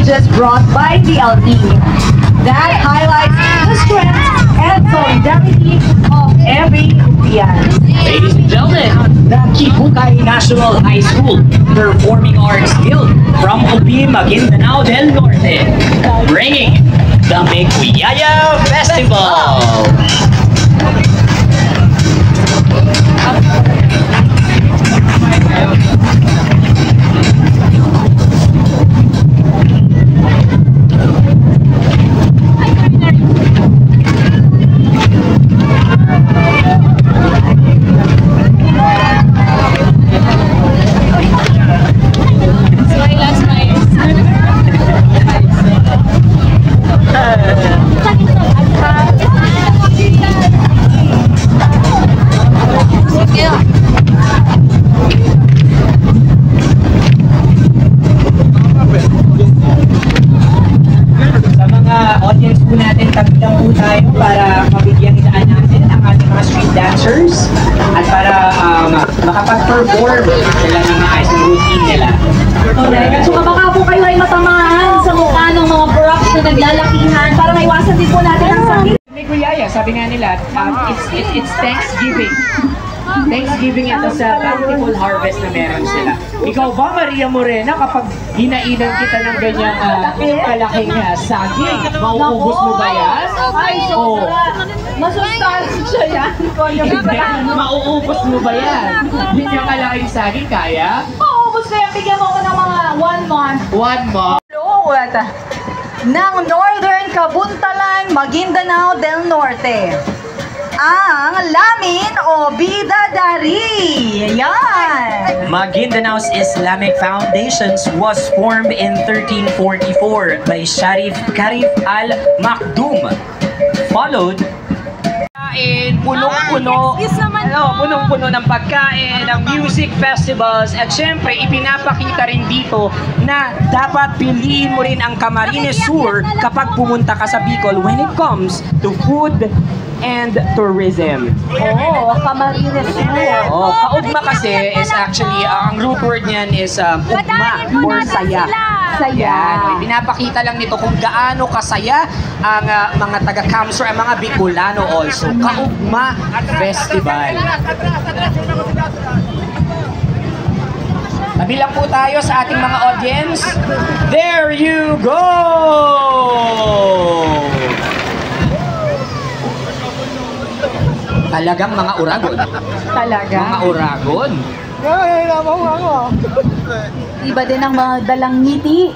stages brought by DLE that highlights the strength and solidarity of every Fian. Ladies and gentlemen, the Kibukay National High School Performing Arts Guild from Upi, Maguindanao del Norte, bringing the Mikuyaya Festival. Audience po natin, tagdang po tayo para mabigyan nilaan natin ang ating mga street dancers at para makapag-perform sila ng maayos ng routine nila. Correct. So baka po kayo ay matamaan sa mukha ng mga props na naglalakihan para maiwasan din po natin ang sakit. Mikuyaya, sabi nga nila, it's Thanksgiving. Thanksgiving ito sa bountiful harvest na meron sila. Ikaw ba, Maria Morena, kapag hinainan kita ng ganyang kalaking saging, mauubos mo ba yan? Ay, so masustansya siya yan. Mauubos mo ba yan? Yun yung kalaking saging, kaya? Mauubos ko yan. Bigyan mo ko ng mga 1 month. 1 month. Lord ng Northern Kabuntalan, Maguindanao del Norte. Ang Lamin o Bidadari. Yan! Maguindanao's Islamic Foundations was formed in 1344 by Sharif Karif al-Makdum. Followed punong-puno punong-puno ng pagkain, ng music festivals, at syempre ipinapakita rin dito na dapat piliin mo rin ang Camarines Sur kapag pumunta ka sa Bicol when it comes to food and tourism. Oh, Camarines Sur. Oh, kaugma kasi is actually, ang root word niyan is ugma or saya. Saya. Pinapakita lang nito kung gaano kasaya ang mga taga-Camsur, ang mga Bicolano also. Kaugma Festival. Tabilang po tayo sa ating mga audience. There you go! Talagang mga uragon. Talaga? Mga uragon. Iba din ang mga dalang ngiti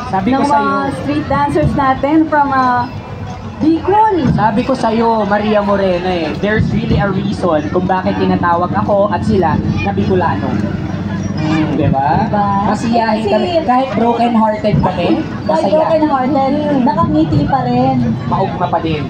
Sabi ko ng sa'yo. mga street dancers natin from Bicol. Sabi ko sa'yo, Maria Morena there's really a reason kung bakit tinatawag ako at sila na Bicolano. Diba? Diba? Masiyahin kami. Kahit broken-hearted kami, Kahit masaya. broken hearted, nakangiti pa rin. Maugma pa din.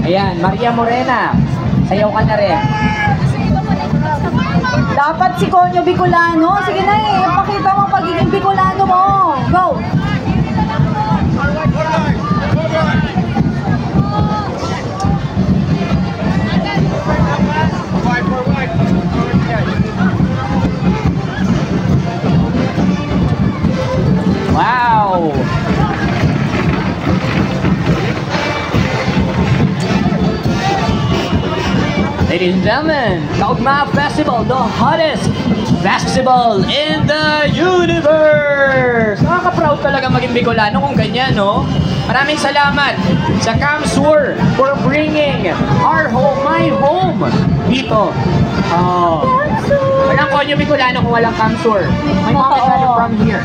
Ayan, Maria Morena, sayaw ka na rin. Dapat si Konyo Bicolano. Sige na pakita mo ang pagiging Bicolano mo. Go! Wow! Ladies and gentlemen, Kaugma Festival, the hottest festival in the universe! Nakaka-proud talaga maging Bicolano kung ganyan, no? Maraming salamat sa Camsur for bringing our home, my home, dito. Oh. Walang Konyo Bicolano kung walang Camsur. My mom is not from here.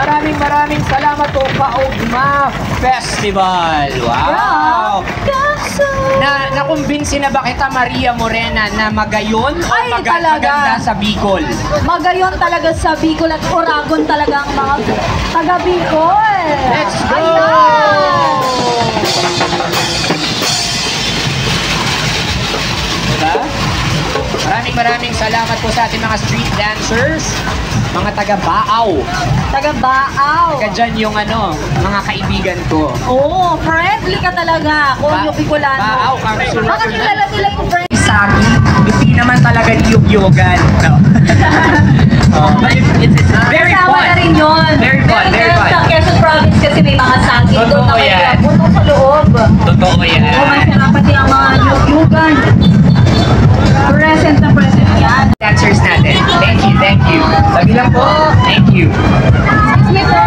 maraming salamat po, Kaugma Festival. Wow! Nakumbinsi na ba kita, Maria Morena, na magayon o Ay, maganda sa Bicol? Magayon talaga sa Bicol at Oragon talaga ang mga taga Bicol. Let's go! Ayan! Diba? Maraming salamat po sa ating mga street dancers, mga taga-Baaw. Taga-Baaw. Taga dyan yung mga kaibigan ko. Oo, friendly ka talaga. Kung yung Bicolano. Baaw, Baka kilala nila yung friend. Sa akin, hindi naman talaga liyog-yogan. No. But it's very Kasama fun. na rin yun. Very fun, very fun. Sa Quezon Province kasi may mga saging doon na Totoo may yan. puno sa loob. Totoo yan. O may sinapat yung mga liyog-yogan. Present na present yan. Dancers natin. Thank you. Sabi lang po, thank you. Excuse me po.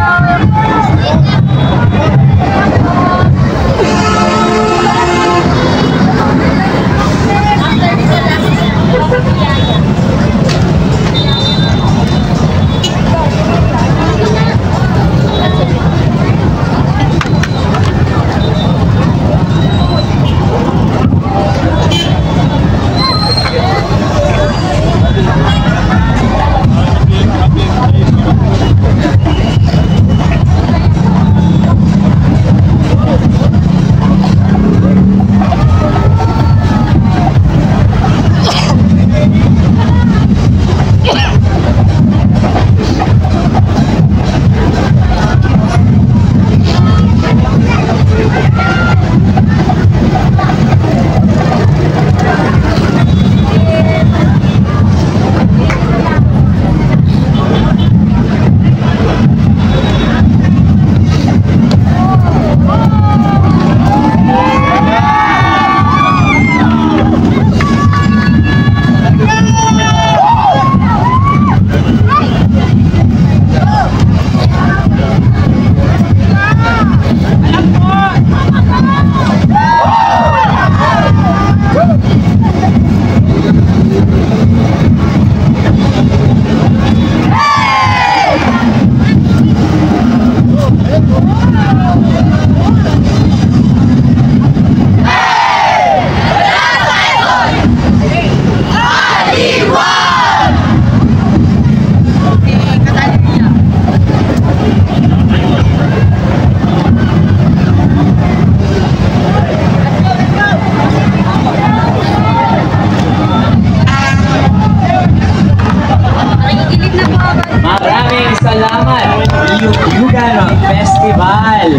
Lugano Festival.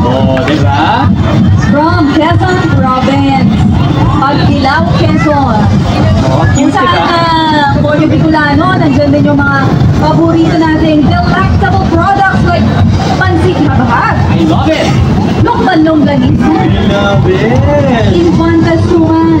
Oh, di ba? From Quezon Province, Pagkilaw, Quezon. Oh, Kung cute, di ba? saan for yung Bicolano, nandiyan din yung mga paborito nating delectable products like pansik na bahag, I love it. lokban longganisa, I love it. infanta suman,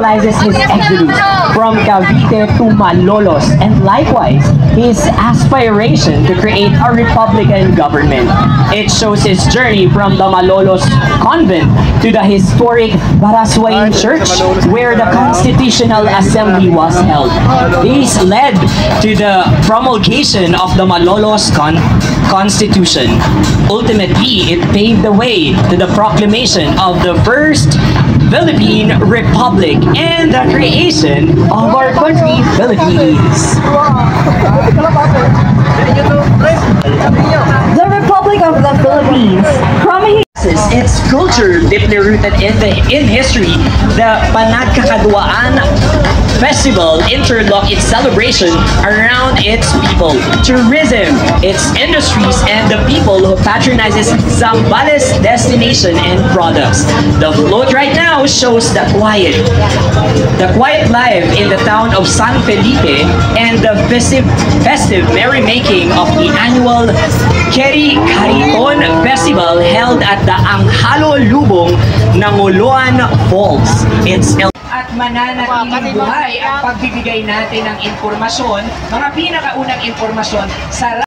His exodus from Cavite to Malolos, and likewise his aspiration to create a republican government. It shows his journey from the Malolos convent to the historic Baraswain Church, where the Constitutional Assembly was held. This led to the promulgation of the Malolos Constitution. Ultimately, it paved the way to the proclamation of the first Philippine Republic and the creation of our country, Philippines. the Republic of the Philippines. From Its culture deeply rooted in history, the Panagkakaduaan Festival interlock its celebration around its people, tourism, its industries, and the people who patronizes Zambales destination and products. The float right now shows the quiet life in the town of San Felipe and the festive merrymaking of the annual Keri Kariton Festival held at the Anghalo Lubong, Nangoloan Falls. It's at mananatiling buhay ang pagbibigay natin ng impormasyon, mga pinakaunang impormasyon sa